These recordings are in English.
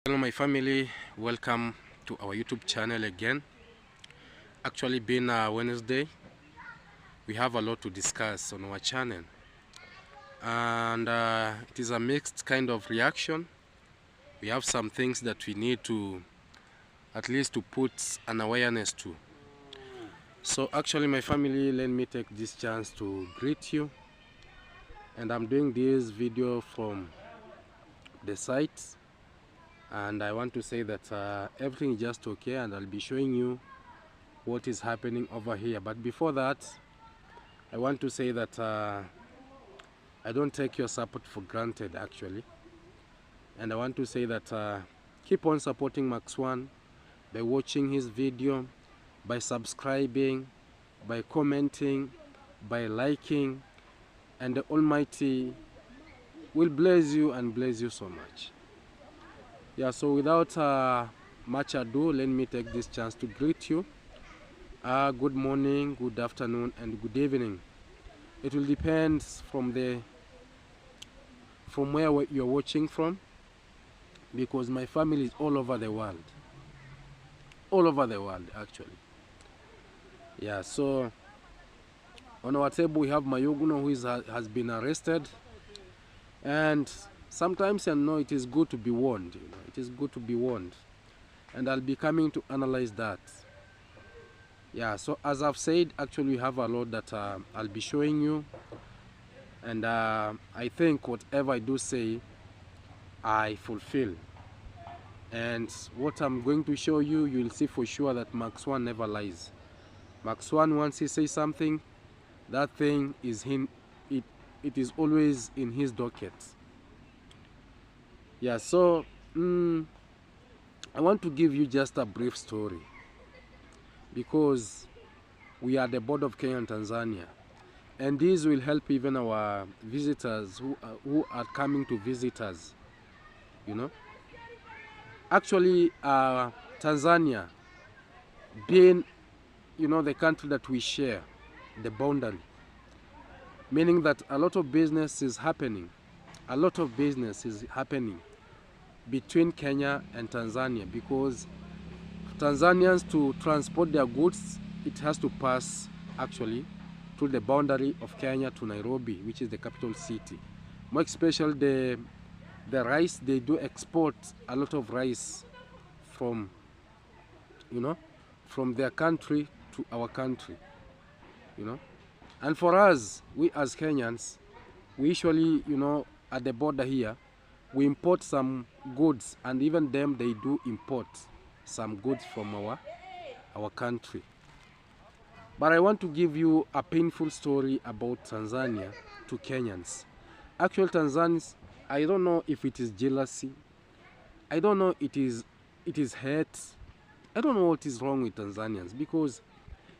Hello my family, welcome to our YouTube channel again. Actually being Wednesday, we have a lot to discuss on our channel, and it is a mixed kind of reaction. We have some things that we need to at least to put an awareness to. So actually my family, let me take this chance to greet you, and I'm doing this video from the site, and I want to say that everything is just okay, and I'll be showing you what is happening over here. But before that, I want to say that I don't take your support for granted actually, and I want to say that keep on supporting Max One by watching his video, by subscribing, by commenting, by liking, and the Almighty will bless you and bless you so much. Yeah, so without much ado, let me take this chance to greet you. Good morning, good afternoon, and good evening. It will depend from where you're watching from, because my family is all over the world. All over the world, actually. Yeah, so on our table we have Mayuno, who has been arrested, and sometimes it is good to be warned. It is good to be warned, and I'll be coming to analyze that. Yeah, so as I've said, actually we have a lot that I'll be showing you, and I think whatever I do say, I fulfill. And what I'm going to show you, you'll see for sure that Max One never lies. Max One, once he says something, that thing is it is always in his docket. Yeah, so I want to give you just a brief story, because we are the board of Kenya and Tanzania, and this will help even our visitors who are coming to visit us. Actually Tanzania being the country that we share the boundary, meaning that a lot of business is happening between Kenya and Tanzania, because Tanzanians, to transport their goods, it has to pass actually through the boundary of Kenya to Nairobi, which is the capital city. More especially the rice, they do export a lot of rice from their country to our country. And for us, we as Kenyans, we usually at the border here, we import some goods, and even them, they do import some goods from our country. But I want to give you a painful story about Tanzania to Kenyans. Actual Tanzanians, I don't know if it is jealousy, I don't know it is hate, I don't know what is wrong with Tanzanians, because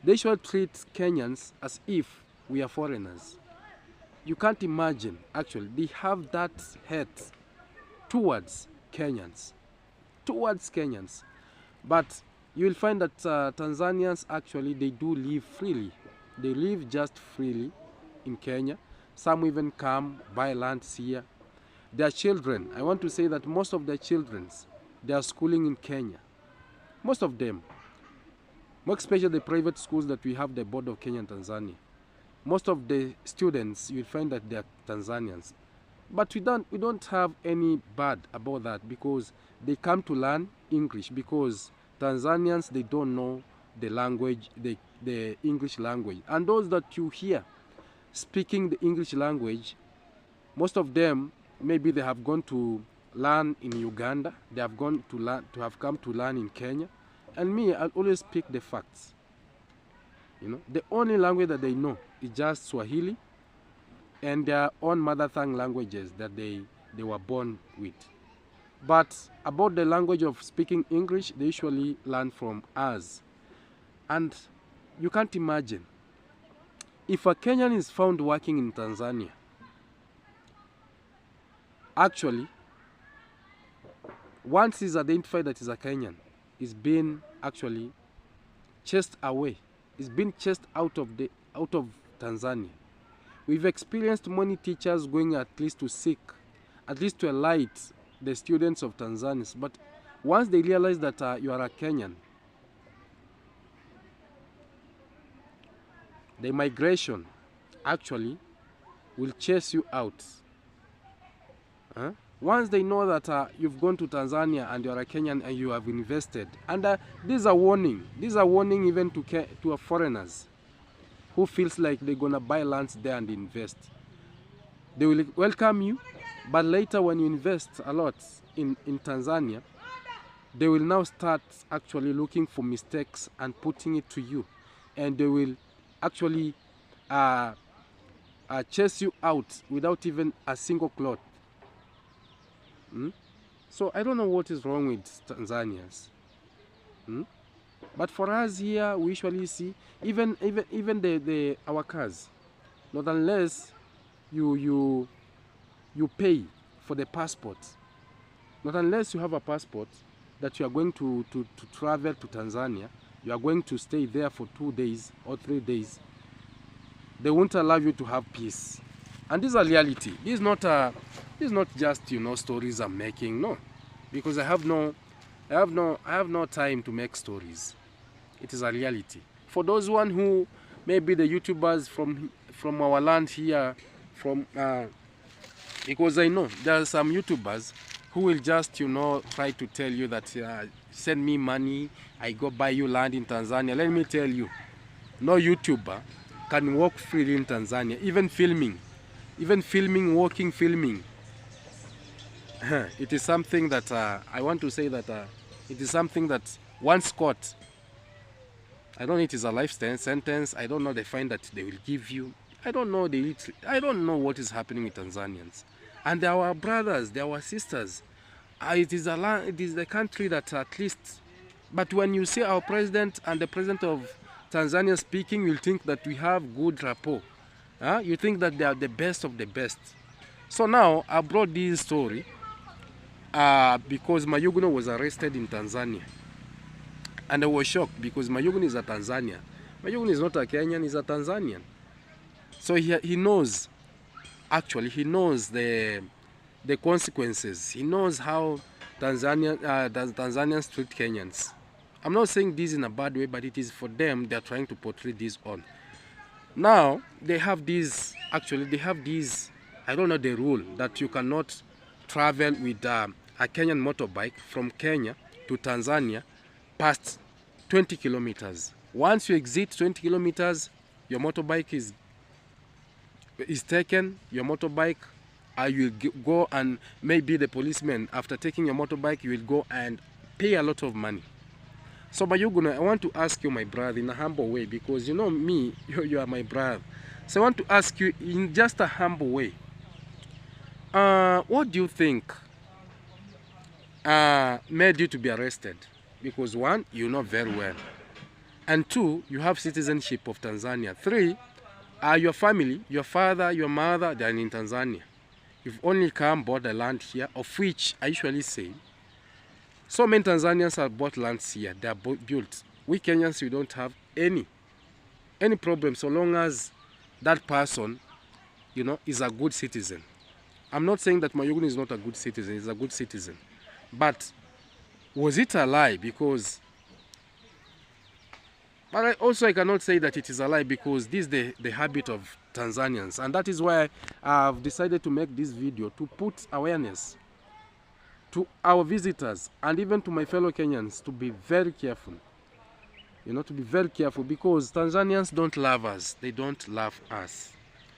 they should treat Kenyans as if we are foreigners. You can't imagine, actually, they have that hate towards Kenyans. But you will find that Tanzanians, actually, they do live freely. They live just freely in Kenya. Some even come, buy land here. Their children, I want to say that most of their children, they are schooling in Kenya. Most of them. More especially the private schools that we have, the board of Kenya and Tanzania. Most of the students, you'll find that they are Tanzanians. But we don't have any bad about that, because they come to learn English, because Tanzanians, they don't know the language, the English language. And those that you hear speaking the English language, most of them, maybe they have gone to learn in Uganda, they have come to learn in Kenya. And me, I'll always speak the facts. The only language that they know is just Swahili and their own mother tongue languages that they were born with. But about the language of speaking English, they usually learn from us. And you can't imagine, if a Kenyan is found working in Tanzania, actually, once he's identified that he's a Kenyan, he's been actually chased away. He's been chased out of Tanzania. We've experienced many teachers going at least to seek, at least to alight the students of Tanzania. But once they realize that you are a Kenyan, the migration actually will chase you out. Once they know that you've gone to Tanzania and you're a Kenyan and you have invested, and this is a warning. This is a warning even to foreigners who feels like they're gonna buy lands there and invest. They will welcome you, but later when you invest a lot in Tanzania, they will now start actually looking for mistakes and putting it to you, and they will actually chase you out without even a single cloth. So I don't know what is wrong with Tanzanians. But for us here, we usually see even our cars, not unless you pay for the passport, not unless you have a passport that you are going to travel to Tanzania, you are going to stay there for 2 days or 3 days, they won't allow you to have peace. And this is a reality. This is not just stories I'm making. No, because I have no time to make stories. It is a reality. For those one who maybe the YouTubers from our land here, because I know there are some YouTubers who will just try to tell you that send me money, I go buy you land in Tanzania. Let me tell you, no YouTuber can walk freely in Tanzania, even filming, walking, filming. It is something that I want to say that it is something that once caught, I don't know, it is a life sentence. I don't know the fine that they will give you. I don't know I don't know what is happening with Tanzanians. And they are our brothers, they are our sisters. It is the country that at least. But when you see our president and the president of Tanzania speaking, you'll think that we have good rapport. You think that they are the best of the best. So now I brought this story because Mayuno was arrested in Tanzania. And I was shocked because Mayuno is a Tanzanian. Mayuno is not a Kenyan, he's a Tanzanian. So he knows, actually, he knows the consequences. He knows how Tanzanians treat Kenyans. I'm not saying this in a bad way, but it is for them, they're trying to portray this on. Now, they have this, I don't know the rule, that you cannot travel with a Kenyan motorbike from Kenya to Tanzania past 20 kilometers. Once you exit 20 kilometers, your motorbike is taken, your motorbike, you will go, and maybe the policeman, after taking your motorbike, you will go and pay a lot of money. So Mayuno, I want to ask you, my brother, in a humble way, because you know me, you are my brother. So I want to ask you in just a humble way, what do you think made you to be arrested? Because one, you know very well. And two, you have citizenship of Tanzania. Three, your family, your father, your mother, they are in Tanzania. You've only come, bought the land here, of which I usually say, so many Tanzanians have bought lands here. They are built. We Kenyans, we don't have any problem so long as that person, is a good citizen. I'm not saying that Mayuno is not a good citizen. He's a good citizen. But was it a lie? But I cannot say that it is a lie, because this is the habit of Tanzanians. And that is why I've decided to make this video, to put awareness to our visitors and even to my fellow Kenyans to be very careful. To be very careful, because Tanzanians don't love us. They don't love us.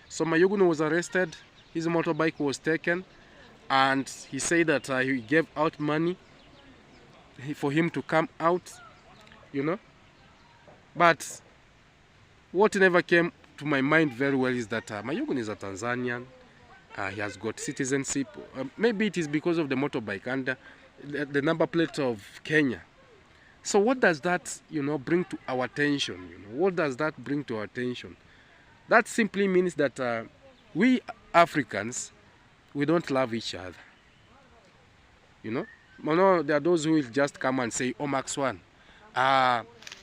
So Mayuno was arrested. His motorbike was taken. And he said that he gave out money for him to come out, But what never came to my mind very well is that Mayuno is a Tanzanian. He has got citizenship. Maybe it is because of the motorbike and the number plate of Kenya. So what does that, bring to our attention? What does that bring to our attention? That simply means that we Africans, we don't love each other. There are those who will just come and say, "Oh, Max One,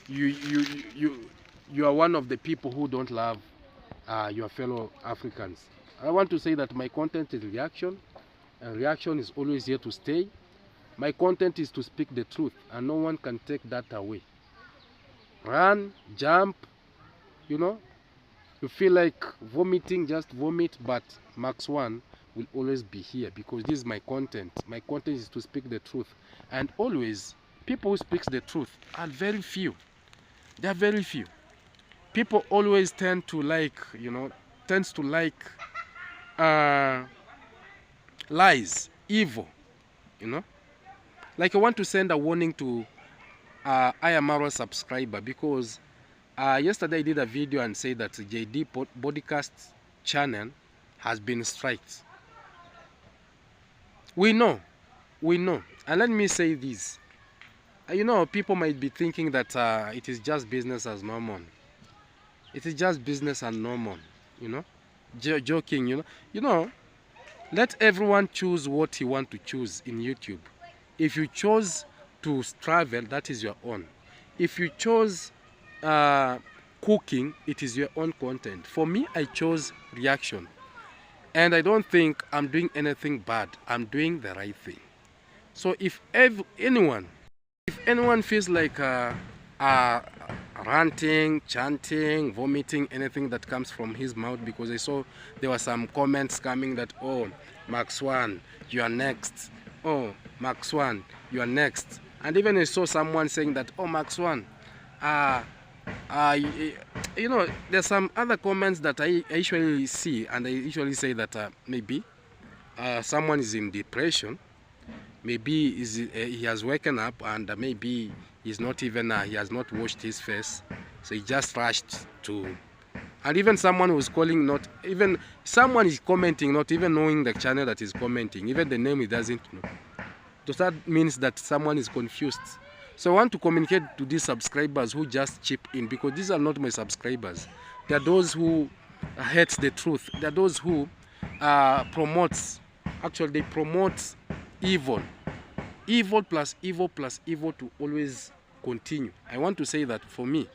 you are one of the people who don't love your fellow Africans." I want to say that my content is reaction. and reaction is always here to stay. My content is to speak the truth, and no one can take that away. Run, jump, you know, you feel like vomiting, just vomit, but Max One will always be here because this is my content. My content is to speak the truth, and always people who speak the truth are very few. They are very few. People always tend to like, lies, evil, Like I want to send a warning to Ayamaro subscriber because yesterday I did a video and said that JD Podcast channel has been striked. We know. And let me say this. People might be thinking that it is just business as normal. It is just business as normal, joking, let everyone choose what he wants to choose in YouTube. If you chose to travel, that is your own. If you chose cooking, it is your own content. For me, I chose reaction. And I don't think I'm doing anything bad. I'm doing the right thing. So if anyone feels like ranting, chanting, vomiting, anything that comes from his mouth, because I saw there were some comments coming that, oh, Max One, you are next. Oh, Max One, you are next. And even I saw someone saying that, oh, Max One, there's some other comments that I usually see, and I usually say that maybe someone is in depression. Maybe he has woken up and maybe he's not even, he has not washed his face. So he just rushed to, and even someone was calling, someone is commenting, not even knowing the channel that is commenting, even the name he doesn't know. So that means that someone is confused. So I want to communicate to these subscribers who just chip in, because these are not my subscribers. They are those who hate the truth. They are those who they promote evil. Evil plus evil plus evil to always continue. I want to say that for me,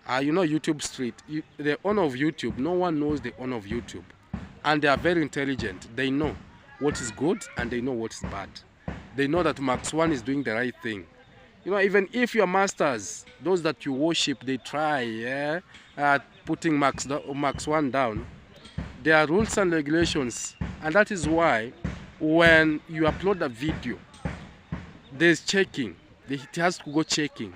YouTube street, the owner of YouTube, no one knows the owner of YouTube. And they are very intelligent. They know what is good and they know what is bad. They know that Max One is doing the right thing. Even if your masters, those that you worship, they try putting Max One down, there are rules and regulations. And that is why when you upload a video, there's checking. It has to go checking.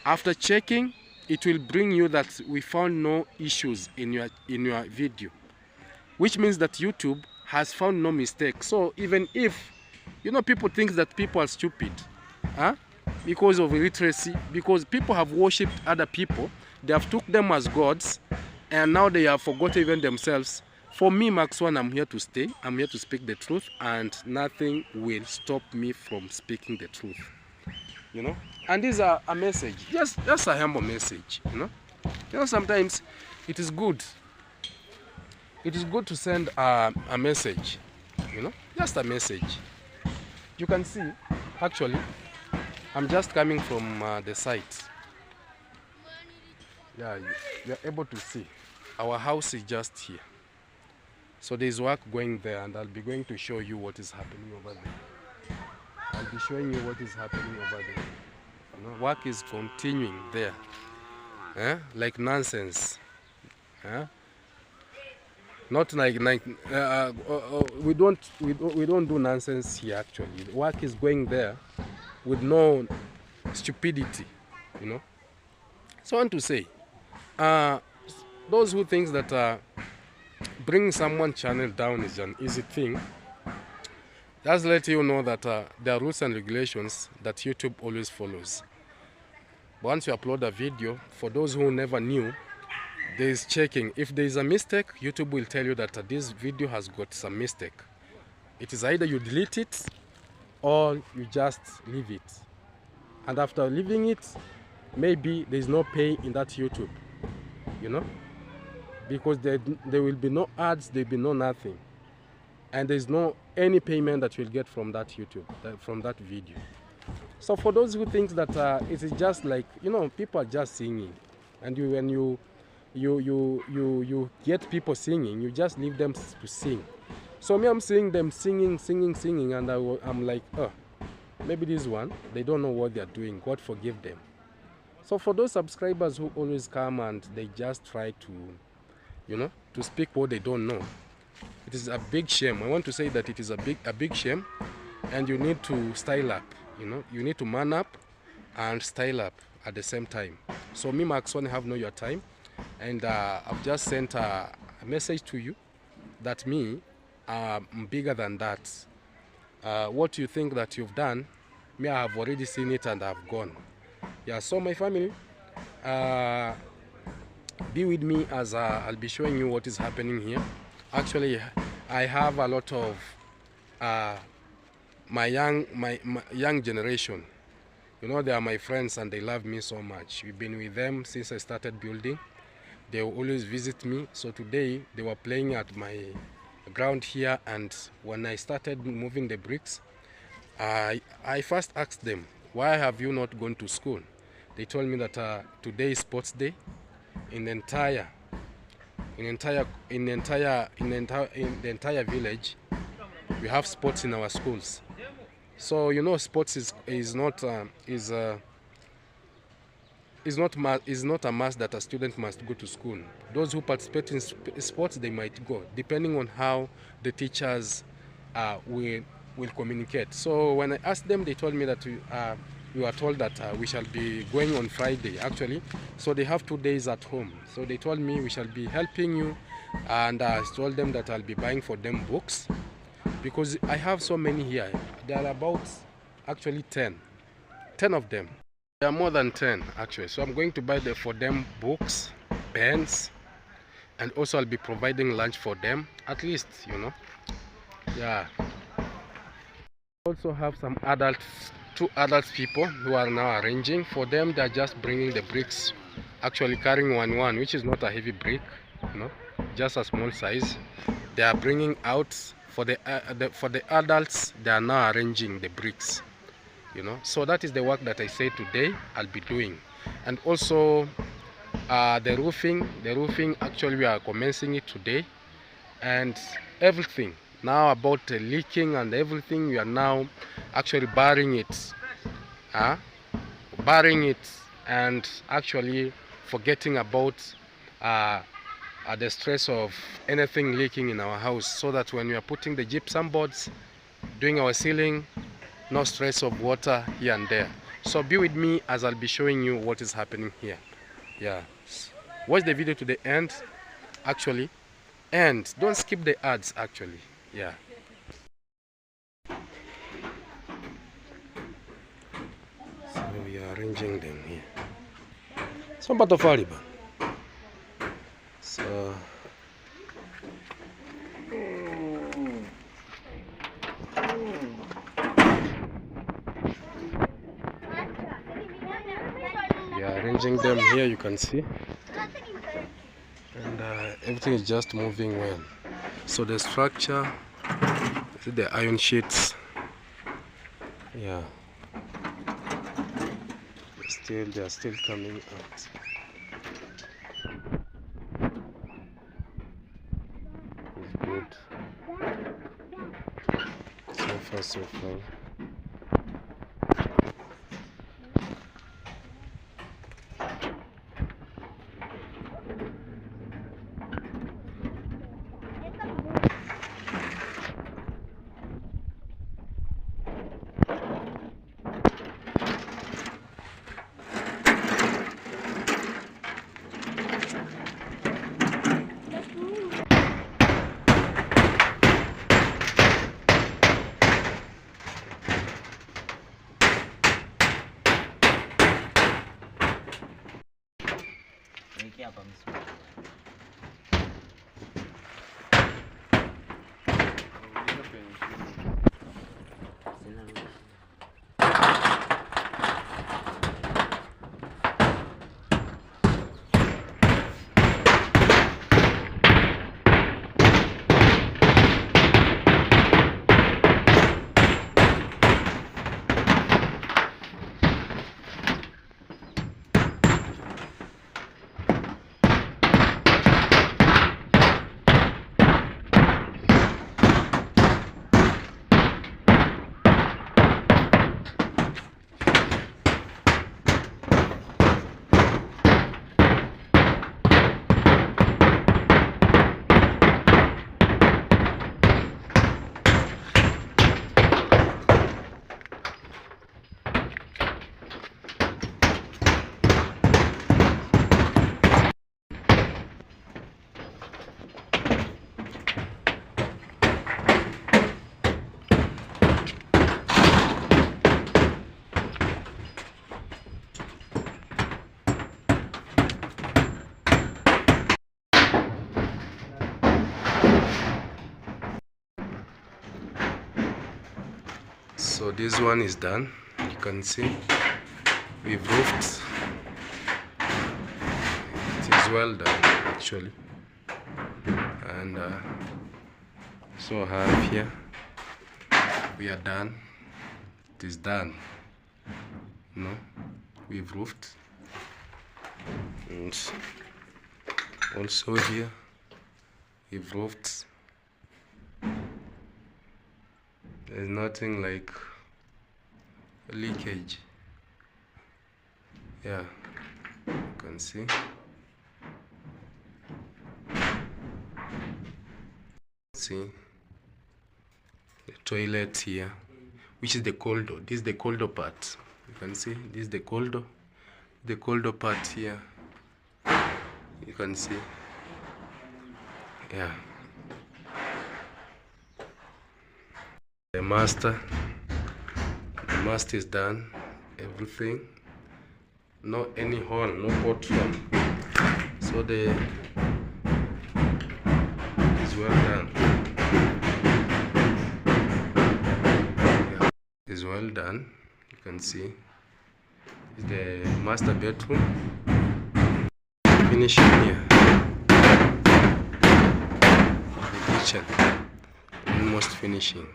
After checking, it will bring you that we found no issues in your video, which means that YouTube has found no mistake. So even if people think that people are stupid, because of illiteracy, because people have worshipped other people, they have took them as gods, and now they have forgotten even themselves. For me, Max One, I'm here to stay. I'm here to speak the truth, and nothing will stop me from speaking the truth. And this is a message, just a humble message. Sometimes it is good. It is good to send a message. Just a message. You can see, actually, I'm just coming from the site. Yeah, you're able to see. Our house is just here. So there's work going there, and I'll be going to show you what is happening over there. I'll be showing you what is happening over there. Work is continuing there. Like nonsense. Not like we don't do nonsense here actually. Work is going there with no stupidity, So I want to say, those who think that bring someone's channel down is an easy thing, just let you know that there are rules and regulations that YouTube always follows. Once you upload a video, for those who never knew, there is checking. If there is a mistake, YouTube will tell you that this video has got some mistake. It is either you delete it or you just leave it. And after leaving it, maybe there is no pay in that YouTube, because there will be no ads, there will be no nothing, and there is no any payment that you'll get from that YouTube, from that video. So for those who think that it is just like, people are just singing, and when you get people singing, you just leave them to sing. So me, I'm seeing them singing, and I'm like, oh, maybe this one, they don't know what they're doing. God forgive them. So for those subscribers who always come and they just try to, to speak what they don't know, it is a big shame. I want to say that it is a big shame, and you need to style up. You need to man up and style up at the same time. So me, Max, want to have know your time, and I've just sent a message to you that me, I'm bigger than that. What you think that you've done, me, I have already seen it and I've gone. Yeah, so my family, be with me as I'll be showing you what is happening here. Actually, I have a lot of my young generation. They are my friends and they love me so much. We've been with them since I started building. They will always visit me. So today they were playing at my ground here, and when I started moving the bricks, I first asked them, why have you not gone to school? They told me that today is sports day. In the entire village, we have sports in our schools. So sports is not a must that a student must go to school. Those who participate in sports, they might go, depending on how the teachers will communicate. So when I asked them, they told me that we were told that we shall be going on Friday, actually. So they have 2 days at home. So they told me we shall be helping you, and I told them that I'll be buying for them books, because I have so many here. There are about actually 10 of them. There are more than 10 actually. So I'm going to buy for them books, pens, and also I'll be providing lunch for them, at least, yeah. Also have some two adult people who are now arranging for them. They're just bringing the bricks, actually carrying one, which is not a heavy brick, just a small size. They are bringing out for the adults. They are now arranging the bricks, so that is the work that I say today I'll be doing. And also the roofing, actually we are commencing it today, and everything now about leaking and everything, we are now actually barring it, and actually forgetting about the stress of anything leaking in our house, so that when we are putting the gypsum boards, doing our ceiling, no stress of water here and there. So be with me as I'll be showing you what is happening here. Yeah, watch the video to the end, actually, and don't skip the ads, actually. Yeah. So we are arranging them here. Some part of Aliba. So we are arranging them here, you can see, and everything is just moving well. So the structure, see the iron sheets, yeah, they are still coming out. It's good. So far. this one is done. You can see we've roofed. It is well done actually. And so I have here, we are done. It is done. We've roofed. And also here we've roofed. There's nothing like leakage. Yeah, you can see. See the toilet here, which is the corridor. This is the corridor part. You can see this is the corridor. The corridor part here. You can see. Yeah. The master is done. Everything. No any hole, no bottom. So the is well done. Yeah. Is well done. You can see. Is the master bedroom. Finishing here. The kitchen. Almost finishing.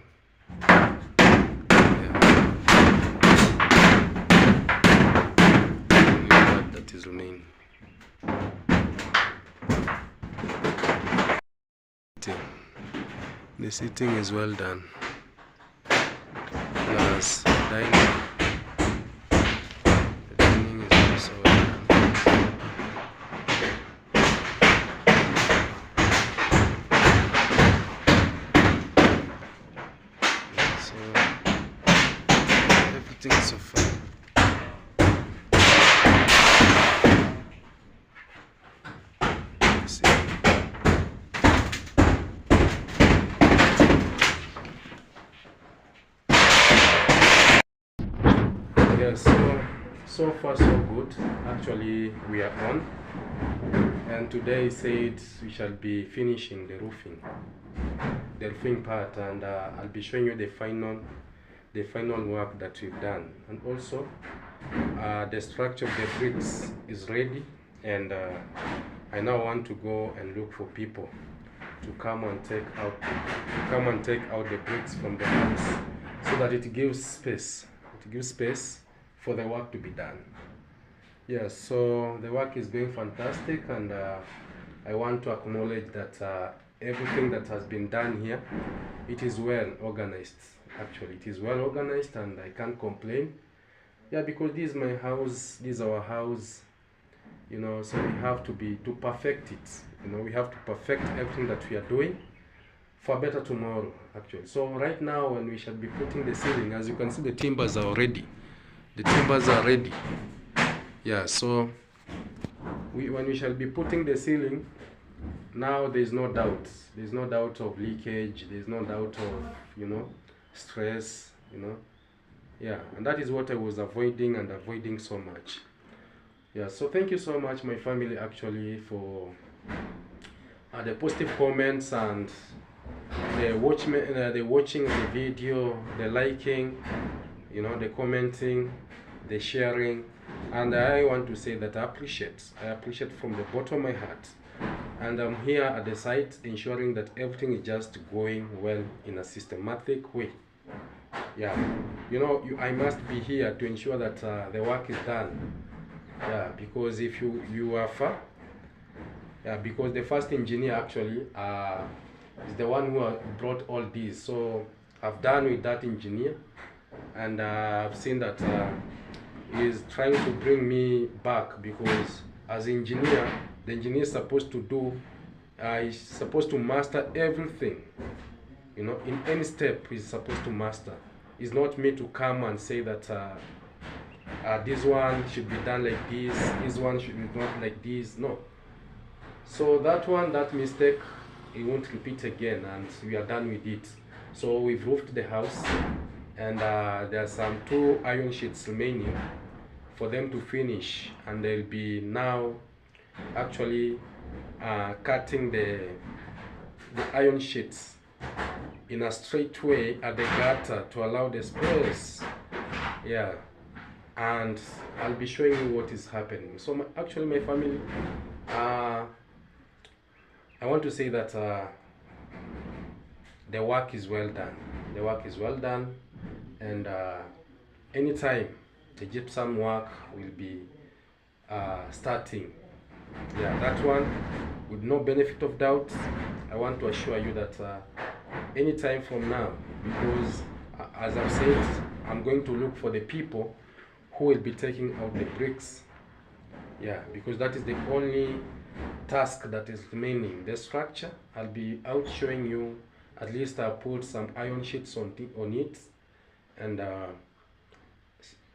Is remaining. The seating is well done. Plus dining. The dining is also well done. So everything is so fine. Yeah, so far so good. Actually we are on, and today said we shall be finishing the roofing part, and I'll be showing you the final work that we've done, and also the structure of the bricks is ready, and I now want to go and look for people to come and take out the bricks from the house, so that it gives space for the work to be done. Yes, so the work is going fantastic, and I want to acknowledge that everything that has been done here, it is well organized. Actually, it is well organized, and I can't complain. Yeah, because this is my house, this is our house, so we have to perfect it. We have to perfect everything that we are doing for a better tomorrow, actually. So right now, when we shall be putting the ceiling, as you can see, the timbers are ready. The timbers are ready. Yeah, so when we shall be putting the ceiling, now there's no doubt. There's no doubt of leakage. There's no doubt of, stress, Yeah, and that is what I was avoiding so much. Yeah, so thank you so much, my family, actually, for the positive comments, and the watching the video, the liking, the commenting, the sharing, and I want to say that I appreciate from the bottom of my heart, and I'm here at the site ensuring that everything is just going well in a systematic way. Yeah, I must be here to ensure that the work is done. Yeah, because if you are far, yeah, because the first engineer actually is the one who brought all these. So I've done with that engineer, and I've seen that he's trying to bring me back, because as engineer, the engineer is supposed to do, he's supposed to master everything. In any step he's supposed to master. It's not me to come and say that this one should be done like this one should be done like this. No. So that mistake, it won't repeat again, and we are done with it. So we've roofed the house, and there are some 2 iron sheets remaining for them to finish, and they'll be now actually cutting the iron sheets in a straight way at the gutter to allow the space. Yeah, and I'll be showing you what is happening. So actually my family, I want to say that the work is well done. The work is well done, and anytime the gypsum work will be starting. Yeah, that one, with no benefit of doubt, I want to assure you that anytime from now, because as I've said, I'm going to look for the people who will be taking out the bricks. Yeah, because that is the only task that is remaining. The structure, I'll be out showing you. At least I'll put some iron sheets on it, and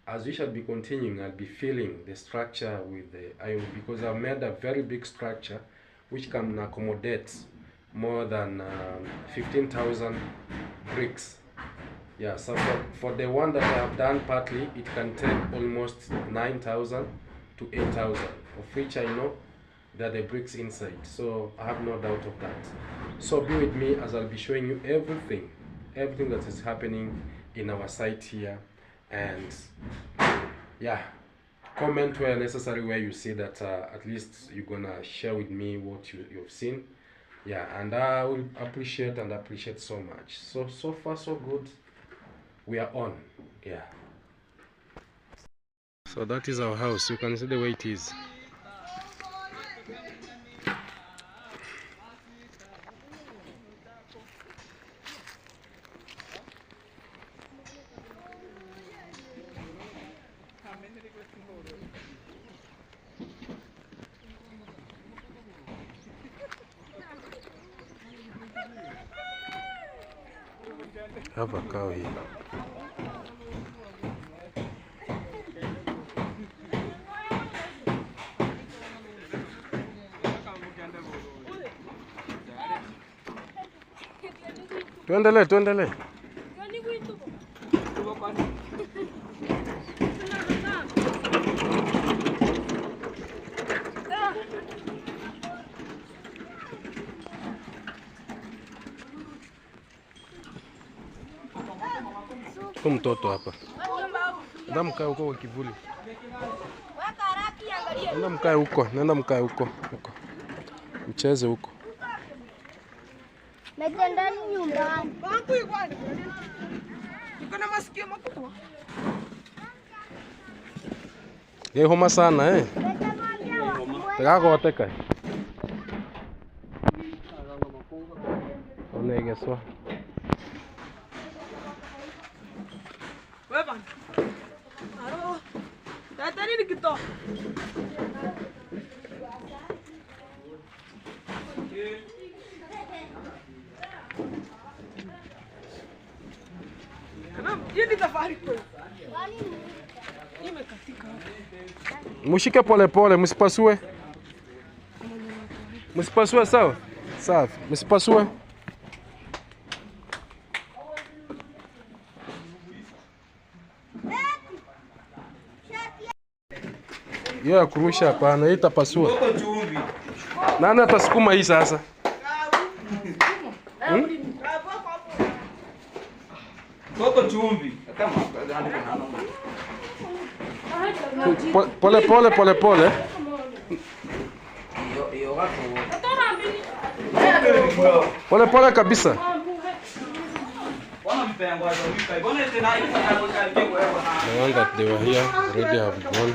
as we shall be continuing, I'll be filling the structure with the iron, because I've made a very big structure which can accommodate more than 15,000 bricks. Yeah, so for the one that I have done partly, it can take almost 9,000 to 8,000, of which I know that the bricks inside, so I have no doubt of that. So be with me as I'll be showing you everything that is happening in our site here. And yeah, comment where necessary, where you see that at least you're gonna share with me what you've seen. Yeah, and I will appreciate so much. So far so good. We are on. Yeah, so that is our house. You can see the way it is. Have a cow here. Tuendele. Mtoto hapa. Nenda mkae huko kwa kivuli. Nenda mkae huko. Mcheze huko. Nenda nyumbani. Kuna masikio makubwa. Yeye homa sana Tagagoteka. Onegeswa. Wewe bana. Alo. Tata nini kito? Kana yini tafari kwa? Imekatika. Mshike pole, msipasue. Msipasue sawa? Safi, msipasue. Ya kurusha hapana, hii itapasua. Nani atasukuma hii sasa? Koko chumvi. Pole. Pole kabisa. The one that they were here already have gone.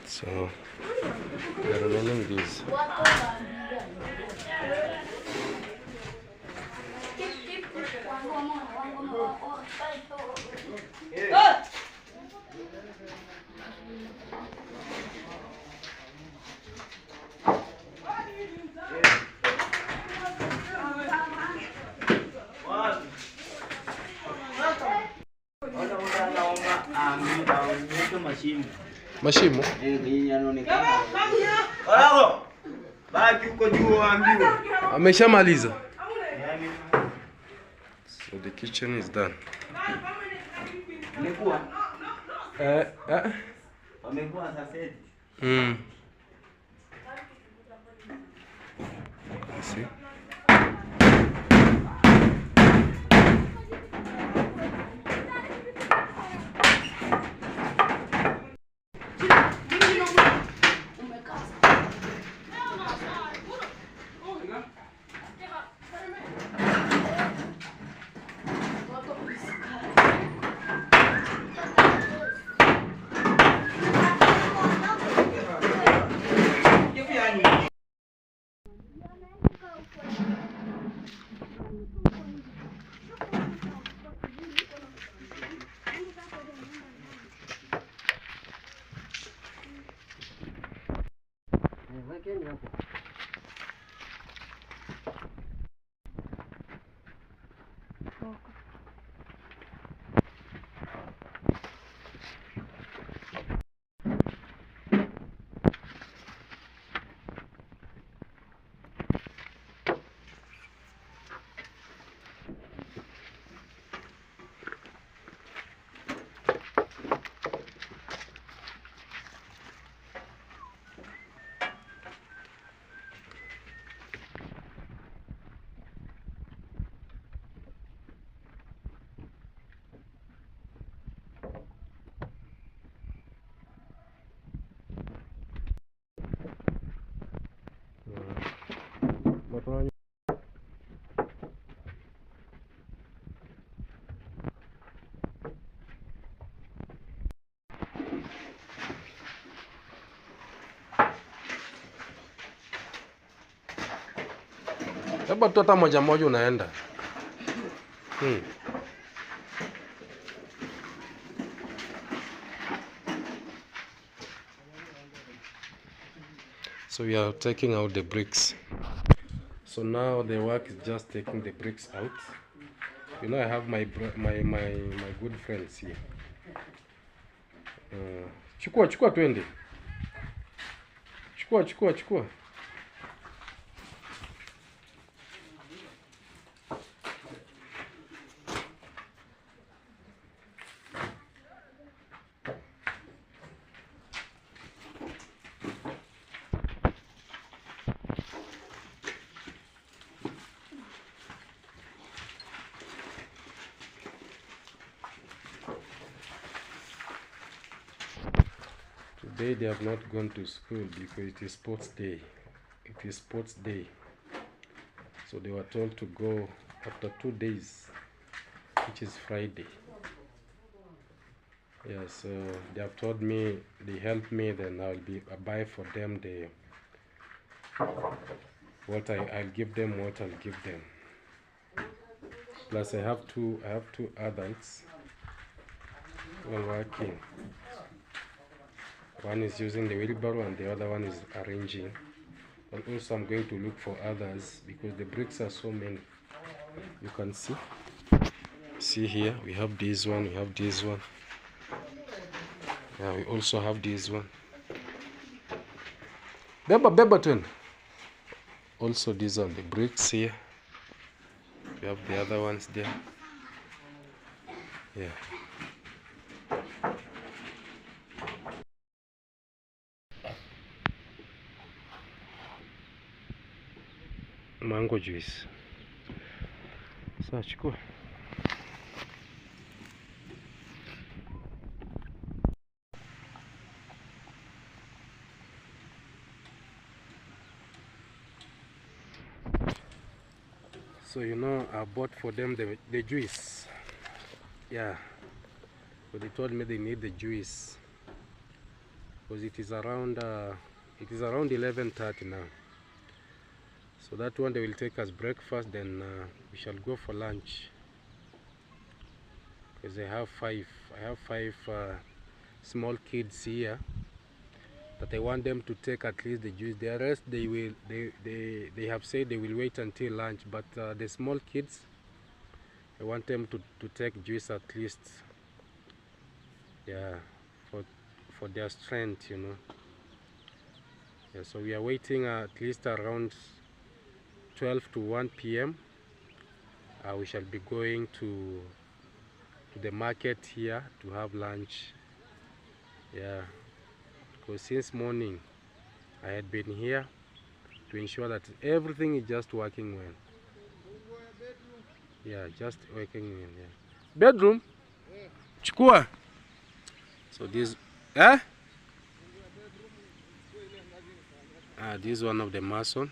So they're remaining these. mashimo. Mashimo? Ni yanaonekana. Bravo. Baki huko juu waambiwe. Ameshamaliza. So the kitchen is done. Imekuwa? Wamekuwa sasa hivi. See? Hebu tu hata moja moja unaenda. So we are taking out the bricks. So now the work is just taking the bricks out. You know, I have my good friends here. Chukua twende. Chukua. Today they have not gone to school because it is sports day. So they were told to go after 2 days, which is Friday. Yeah, so they have told me they help me, then I'll buy for them I'll give them what I'll give them. Plus I have two adults who are working. One is using the wheelbarrow and the other one is arranging. And also I'm going to look for others because the bricks are so many. You can see here we have this one, we have this one. Yeah, we also have this one. Beba twin. Also these are the bricks here. We have the other ones there. Yeah. Mango juice. Sasa chukua. So you know, I bought for them the juice. Yeah. So they told me they need the juice because it is around 11:30 now. So that one they will take as breakfast, then we shall go for lunch. Because I have five small kids here that I want them to take at least the juice. The rest they have said they will wait until lunch, but the small kids I want them to take juice at least, yeah, for their strength, you know. Yeah, so we are waiting at least around 12 to 1 p.m. We shall be going to the market here to have lunch. Yeah, because since morning I had been here to ensure that everything is just working well. Yeah, just working well. Yeah. Bedroom? Chukua. So this, this is one of the mason,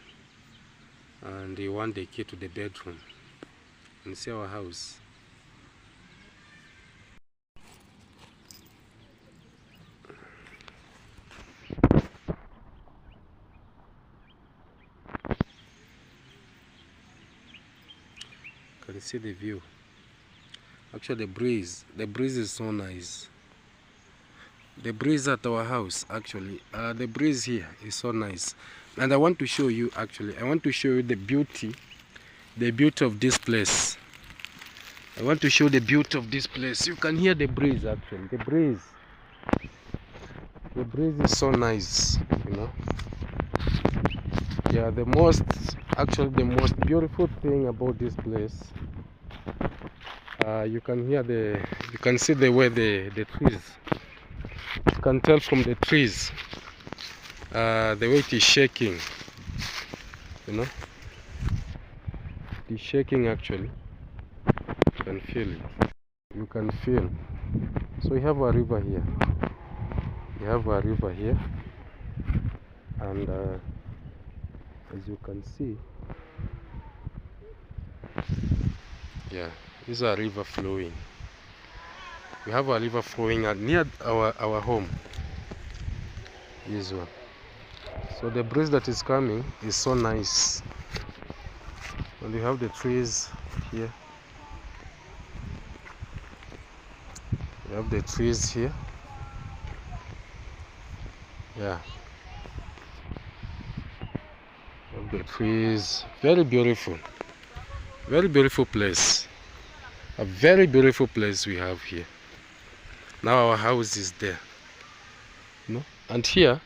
and they want the key to the bedroom. And see our house. Can you see the view? Actually, the breeze is so nice. The breeze at our house, actually, the breeze here is so nice. And I want to show you, actually, the beauty of this place. I want to show the beauty of this place. You can hear the breeze, actually. The breeze is so nice, you know. Yeah, the most beautiful thing about this place, you can see the way the trees. You can tell from the trees, the way it is shaking, you know. It is shaking, actually. You can feel it. You can feel. So we have a river here. And as you can see, yeah, this is a river flowing. We have a river flowing near our home. This one. So the breeze that is coming is so nice. And we have the trees here. We have the trees here. Yeah. We have the trees. Very beautiful. Very beautiful place. A very beautiful place we have here. Now our house is there. You know? And here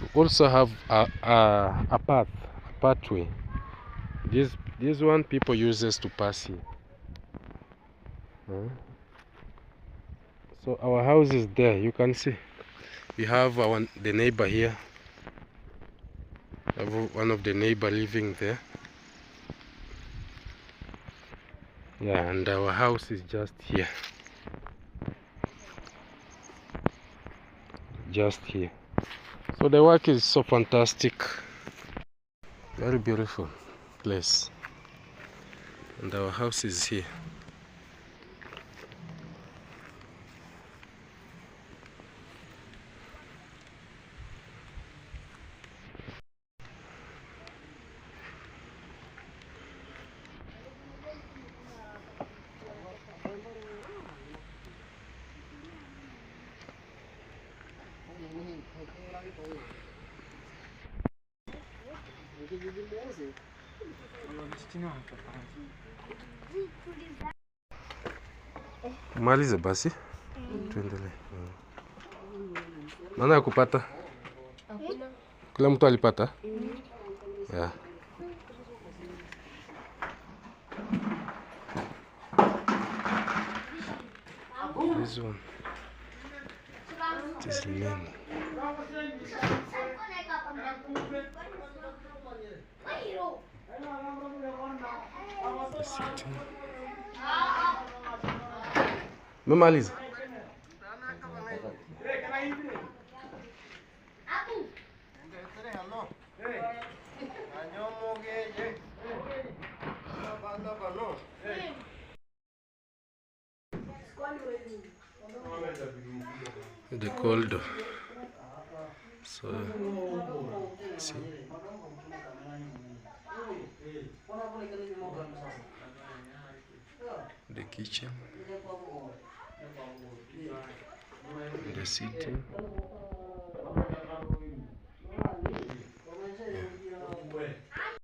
we also have a pathway. This one people uses to pass here. So our house is there. You can see. We have the neighbor here. We have one of the neighbor living there. Yeah, and our house is just here. Just here. So the work is so fantastic. Very beautiful place. And our house is here. Malize basi. Tuendelee. Nani akupata? Kila mtu alipata? Yeah. This one. It is many. Memaliza. The cold. So see. The kitchen. The sitting.